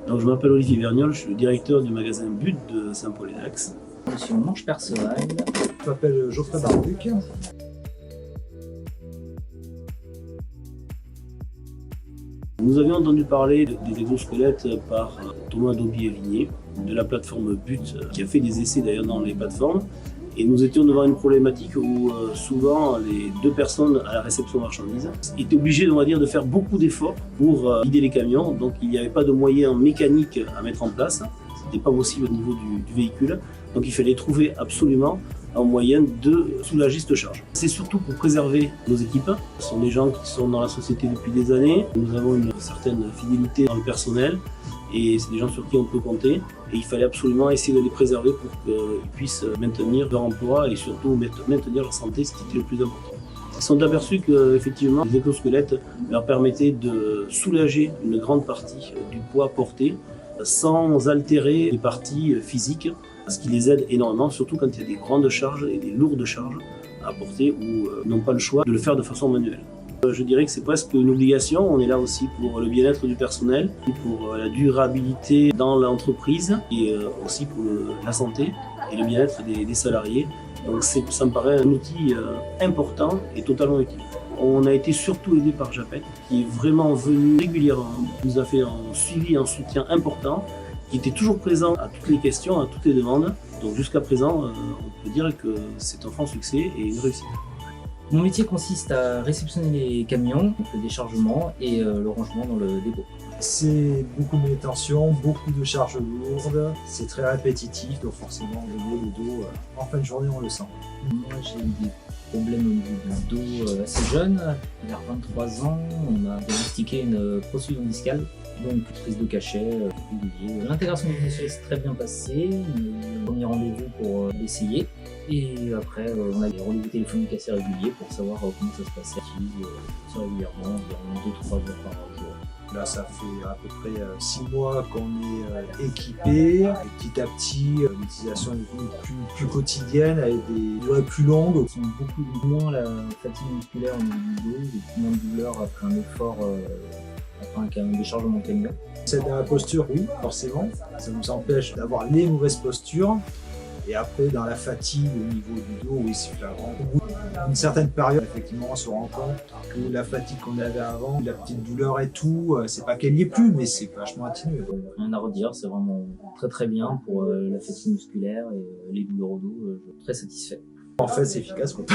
Donc, je m'appelle Olivier Vergnol, je suis le directeur du magasin But de Saint-Paul-et-Dax. Monsieur Manche Perceval. Je m'appelle Geoffrey Barbuc. Nous avions entendu parler des exosquelettes par Thomas Daubier-Vigné de la plateforme But, qui a fait des essais d'ailleurs dans les plateformes. Et nous étions devant une problématique où souvent les deux personnes à la réception de marchandises étaient obligées, on va dire, de faire beaucoup d'efforts pour guider les camions. Donc il n'y avait pas de moyens mécaniques à mettre en place. Ce n'était pas possible au niveau du véhicule. Donc il fallait trouver absolument un moyen de soulager cette charge. C'est surtout pour préserver nos équipes. Ce sont des gens qui sont dans la société depuis des années. Nous avons une certaine fidélité dans le personnel. Et c'est des gens sur qui on peut compter. Et il fallait absolument essayer de les préserver pour qu'ils puissent maintenir leur emploi et surtout maintenir leur santé, ce qui était le plus important. Ils se sont aperçus qu'effectivement, les exosquelettes leur permettaient de soulager une grande partie du poids porté sans altérer les parties physiques, ce qui les aide énormément, surtout quand il y a des grandes charges et des lourdes charges à porter où ils n'ont pas le choix de le faire de façon manuelle. Je dirais que c'est presque une obligation. On est là aussi pour le bien-être du personnel, pour la durabilité dans l'entreprise et aussi pour la santé et le bien-être des salariés. Donc ça me paraît un outil important et totalement utile. On a été surtout aidé par Japet, qui est vraiment venu régulièrement, qui nous a fait un suivi, un soutien important, qui était toujours présent à toutes les questions, à toutes les demandes. Donc jusqu'à présent, on peut dire que c'est un franc succès et une réussite. Mon métier consiste à réceptionner les camions, donc le déchargement et le rangement dans le dépôt. C'est beaucoup de manutention, beaucoup de charges lourdes, c'est très répétitif, donc forcément le dos, en fin de journée on le sent. Moi j'ai eu des problèmes au niveau du dos assez jeune, vers 23 ans, on m'a diagnostiqué une protrusion discale, donc prise de cachet régulier. L'intégration du monsieur s'est très bien passée, on a eu un premier rendez-vous pour l'essayer. Et après, on a des rendez-vous téléphoniques assez réguliers pour savoir comment ça se passait. Assez régulièrement, environ 2-3 jours par jour. Là, ça fait à peu près 6 mois qu'on est équipé. Et petit à petit, l'utilisation est devenue plus quotidienne avec des durées plus longues. On sent beaucoup moins la fatigue musculaire au niveau du dos, et moins de douleur après un effort, après un déchargement de camion. C'est dans la posture, oui, forcément. Ça nous empêche d'avoir les mauvaises postures. Et après, dans la fatigue au niveau du dos, oui, c'est flagrant. Au bout d'une certaine période, effectivement, on se rend compte que la fatigue qu'on avait avant, la petite douleur et tout, c'est pas qu'elle n'y est plus, mais c'est vachement atténué. Rien à redire, c'est vraiment très bien pour la fatigue musculaire et les douleurs au dos. Très satisfait. En fait, c'est efficace, quoi.